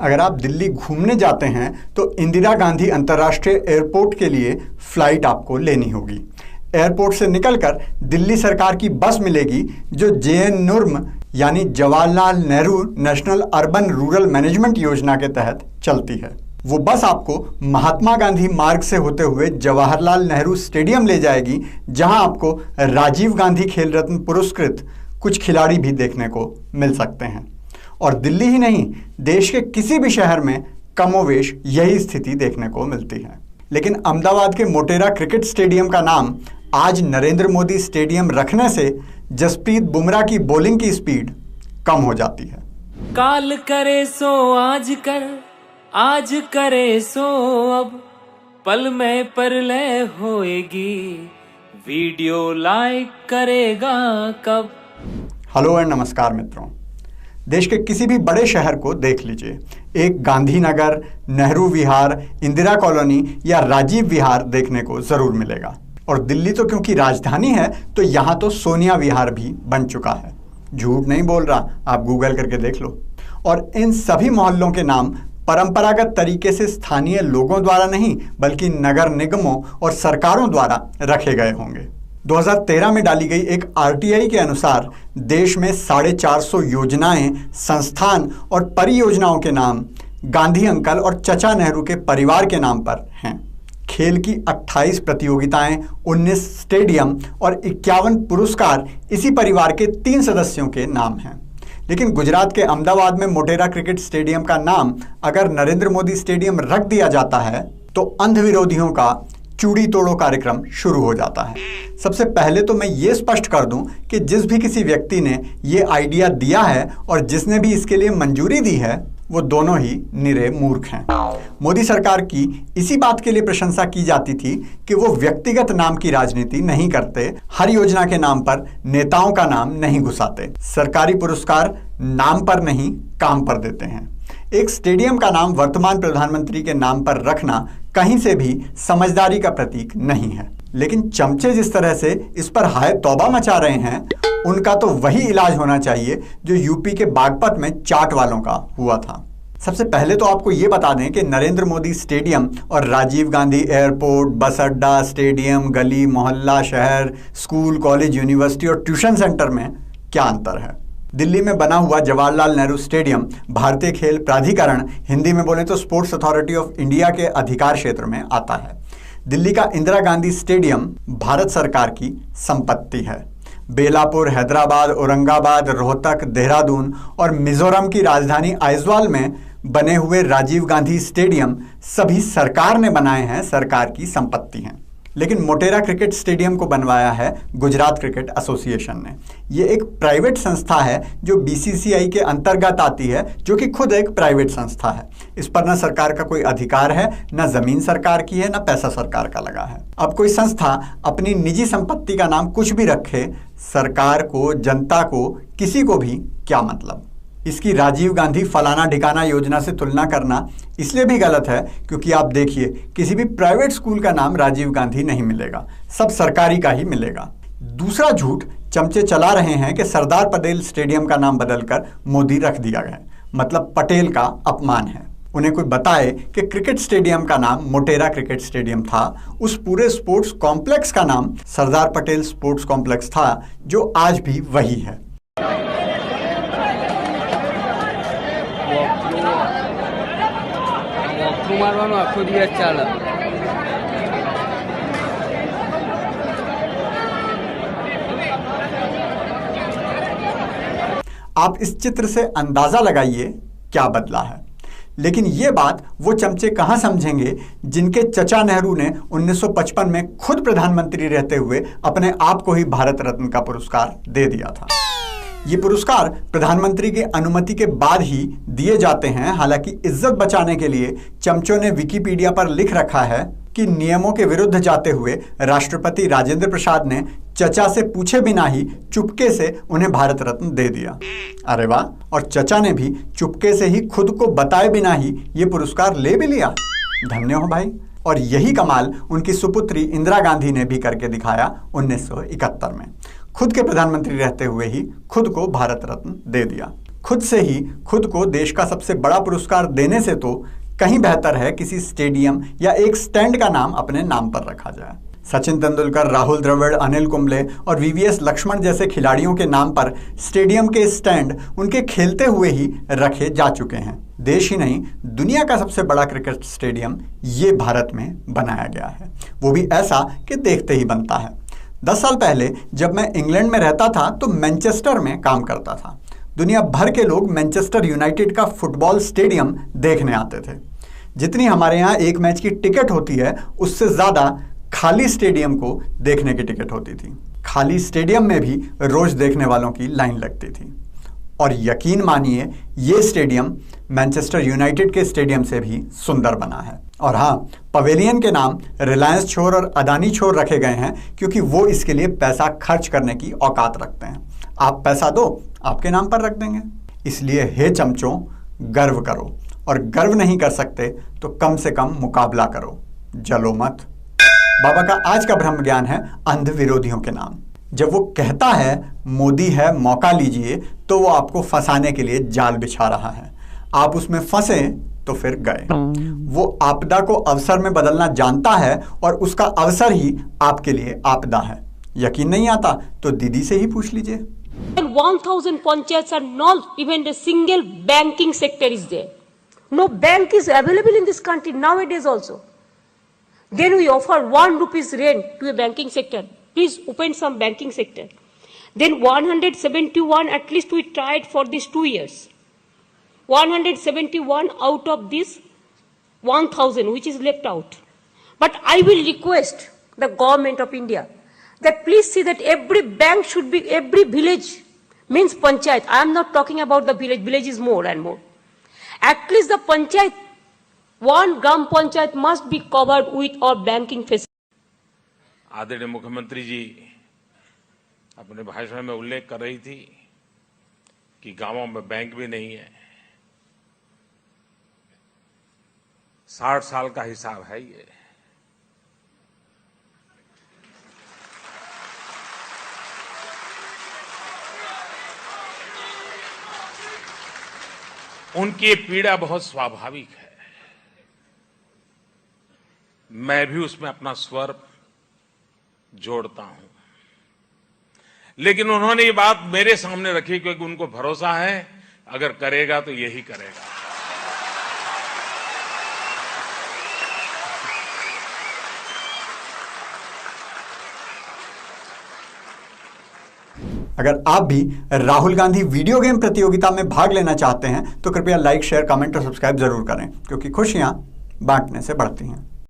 अगर आप दिल्ली घूमने जाते हैं तो इंदिरा गांधी अंतर्राष्ट्रीय एयरपोर्ट के लिए फ्लाइट आपको लेनी होगी। एयरपोर्ट से निकलकर दिल्ली सरकार की बस मिलेगी जो JNURM यानी Jawaharlal Nehru national urban rural management योजना के तहत चलती है। वो बस आपको महात्मा गांधी मार्ग से होते हुए जवाहरलाल नेहरू स्टेडियम ले जाएगी, जहां आपको राजीव गांधी खेल रत्न पुरस्कृत कुछ खिलाड़ी भी देखने को मिल सकते हैं। और दिल्ली ही नहीं, देश के किसी भी शहर में कमोवेश यही स्थिति देखने को मिलती है। लेकिन अहमदाबाद के मोटेरा क्रिकेट स्टेडियम का नाम आज नरेंद्र मोदी स्टेडियम रखने से जसप्रीत बुमराह की बॉलिंग की स्पीड कम हो जाती है। काल करे सो आज करे सो अब, पल में परलय होएगी, वीडियो लाइक करेगा कब। हेलो एंड नमस्कार मित्रों, देश के किसी भी बड़े शहर को देख लीजिए, एक गांधीनगर, नेहरू विहार, इंदिरा कॉलोनी या राजीव विहार देखने को जरूर मिलेगा। और दिल्ली तो क्योंकि राजधानी है तो यहाँ तो सोनिया विहार भी बन चुका है। झूठ नहीं बोल रहा, आप गूगल करके देख लो। और इन सभी मोहल्लों के नाम परंपरागत तरीके से स्थानीय लोगों द्वारा नहीं बल्कि नगर निगमों और सरकारों द्वारा रखे गए होंगे। 2013 में डाली गई एक RTI के अनुसार देश में 450 योजनाएं, संस्थान और परियोजनाओं के नाम गांधी अंकल और चचा नेहरू के परिवार के नाम पर हैं। खेल की 28 प्रतियोगिताएं, 19 स्टेडियम और 51 पुरस्कार इसी परिवार के 3 सदस्यों के नाम हैं। लेकिन गुजरात के अहमदाबाद में मोटेरा क्रिकेट स्टेडियम का नाम अगर नरेंद्र मोदी स्टेडियम रख दिया जाता है तो अंध विरोधियों का चूड़ी तोड़ो कार्यक्रम शुरू हो जाता है। सबसे पहले तो मैं ये स्पष्ट कर दूं कि जिस भी किसी व्यक्ति ने ये आइडिया दिया है और जिसने भी इसके लिए मंजूरी दी है, वो दोनों ही निरे मूर्ख हैं। मोदी सरकार की इसी बात के लिए प्रशंसा की जाती थी कि वो व्यक्तिगत नाम की राजनीति नहीं करते, हर योजना के नाम पर नेताओं का नाम नहीं घुसाते, सरकारी पुरस्कार नाम पर नहीं काम पर देते हैं। एक स्टेडियम का नाम वर्तमान प्रधानमंत्री के नाम पर रखना कहीं से भी समझदारी का प्रतीक नहीं है। लेकिन चमचे जिस तरह से इस पर हाय तौबा मचा रहे हैं, उनका तो वही इलाज होना चाहिए जो यूपी के बागपत में चाट वालों का हुआ था। सबसे पहले तो आपको ये बता दें कि नरेंद्र मोदी स्टेडियम और राजीव गांधी एयरपोर्ट, बस अड्डा, स्टेडियम, गली मोहल्ला, शहर, स्कूल, कॉलेज, यूनिवर्सिटी और ट्यूशन सेंटर में क्या अंतर है। दिल्ली में बना हुआ जवाहरलाल नेहरू स्टेडियम भारतीय खेल प्राधिकरण, हिंदी में बोले तो स्पोर्ट्स अथॉरिटी ऑफ इंडिया के अधिकार क्षेत्र में आता है। दिल्ली का इंदिरा गांधी स्टेडियम भारत सरकार की संपत्ति है। बेलापुर, हैदराबाद, औरंगाबाद, रोहतक, देहरादून और मिजोरम की राजधानी आइजवाल में बने हुए राजीव गांधी स्टेडियम सभी सरकार ने बनाए हैं, सरकार की संपत्ति हैं। लेकिन मोटेरा क्रिकेट स्टेडियम को बनवाया है गुजरात क्रिकेट एसोसिएशन ने। ये एक प्राइवेट संस्था है जो BCCI के अंतर्गत आती है, जो कि खुद एक प्राइवेट संस्था है। इस पर न सरकार का कोई अधिकार है, न जमीन सरकार की है, न पैसा सरकार का लगा है। अब कोई संस्था अपनी निजी संपत्ति का नाम कुछ भी रखे, सरकार को, जनता को, किसी को भी क्या मतलब। इसकी राजीव गांधी फलाना ठिकाना योजना से तुलना करना इसलिए भी गलत है क्योंकि आप देखिए, किसी भी प्राइवेट स्कूल का नाम राजीव गांधी नहीं मिलेगा, सब सरकारी का ही मिलेगा। दूसरा झूठ चमचे चला रहे हैं कि सरदार पटेल स्टेडियम का नाम बदलकर मोदी रख दिया गया, मतलब पटेल का अपमान है। उन्हें कोई बताए कि क्रिकेट स्टेडियम का नाम मोटेरा क्रिकेट स्टेडियम था, उस पूरे स्पोर्ट्स कॉम्प्लेक्स का नाम सरदार पटेल स्पोर्ट्स कॉम्प्लेक्स था, जो आज भी वही है। आप इस चित्र से अंदाजा लगाइए क्या बदला है। लेकिन ये बात वो चमचे कहां समझेंगे जिनके चचा नेहरू ने 1955 में खुद प्रधानमंत्री रहते हुए अपने आप को ही भारत रत्न का पुरस्कार दे दिया था। ये पुरस्कार प्रधानमंत्री की अनुमति के बाद ही दिए जाते हैं। हालांकि इज्जत बचाने के लिए चमचों ने विकिपीडिया पर लिख रखा है कि नियमों के विरुद्ध जाते हुए राष्ट्रपति राजेंद्र प्रसाद ने चचा से पूछे बिना ही चुपके से उन्हें भारत रत्न दे दिया। अरे वाह! और चचा ने भी चुपके से ही खुद को बताए बिना ही ये पुरस्कार ले भी लिया। धन्य हो भाई। और यही कमाल उनकी सुपुत्री इंदिरा गांधी ने भी करके दिखाया 1971 में। खुद के प्रधानमंत्री रहते हुए ही खुद को भारत रत्न दे दिया। खुद से ही खुद को देश का सबसे बड़ा पुरस्कार देने से तो कहीं बेहतर है किसी स्टेडियम या एक स्टैंड का नाम अपने नाम पर रखा जाए। सचिन तेंदुलकर, राहुल द्रविड़, अनिल कुंबले और वीवीएस लक्ष्मण जैसे खिलाड़ियों के नाम पर स्टेडियम के स्टैंड उनके खेलते हुए ही रखे जा चुके हैं। देश ही नहीं, दुनिया का सबसे बड़ा क्रिकेट स्टेडियम ये भारत में बनाया गया है, वो भी ऐसा कि देखते ही बनता है। 10 साल पहले जब मैं इंग्लैंड में रहता था तो मैनचेस्टर में काम करता था। दुनिया भर के लोग मैनचेस्टर यूनाइटेड का फुटबॉल स्टेडियम देखने आते थे। जितनी हमारे यहाँ एक मैच की टिकट होती है उससे ज़्यादा खाली स्टेडियम को देखने की टिकट होती थी। खाली स्टेडियम में भी रोज देखने वालों की लाइन लगती थी। और यकीन मानिए ये स्टेडियम मैनचेस्टर यूनाइटेड के स्टेडियम से भी सुंदर बना है। और हाँ, पवेलियन के नाम रिलायंस छोर और अदानी छोर रखे गए हैं क्योंकि वो इसके लिए पैसा खर्च करने की औकात रखते हैं। आप पैसा दो, आपके नाम पर रख देंगे। इसलिए हे चमचों, गर्व करो, और गर्व नहीं कर सकते तो कम से कम मुकाबला करो, जलो मत। बाबा का आज का ब्रह्म ज्ञान है अंध विरोधियों के नाम। जब वो कहता है मोदी है मौका लीजिए, तो वो आपको फंसाने के लिए जाल बिछा रहा है। आप उसमें फंसे तो फिर गए। वो आपदा को अवसर में बदलना जानता है और उसका अवसर ही आपके लिए आपदा है। यकीन नहीं आता तो दीदी से ही पूछ लीजिए। 1000 panchayats are not even a single banking sector is there. No bank is available in this country nowadays also. Then we offer 1 rupees rent to a banking sector. Please open some banking sector. Then 171, at least we tried for these 2 years. 171 out of this 1000 which is left out. But I will request the government of India that please see that every bank should be, every village means panchayat. I am not talking about the village. Village is more and more. At least the panchayat, one gram panchayat must be covered with our banking facility. आदरणीय मुख्यमंत्री जी अपने भाषण में उल्लेख कर रही थी कि गांवों में बैंक भी नहीं है। 60 साल का हिसाब है ये। उनकी पीड़ा बहुत स्वाभाविक है। मैं भी उसमें अपना स्वर जोड़ता हूं, लेकिन उन्होंने ये बात मेरे सामने रखी क्योंकि उनको भरोसा है अगर करेगा तो यही करेगा। अगर आप भी राहुल गांधी वीडियो गेम प्रतियोगिता में भाग लेना चाहते हैं तो कृपया लाइक, शेयर, कमेंट और सब्सक्राइब जरूर करें, क्योंकि खुशियां बांटने से बढ़ती हैं।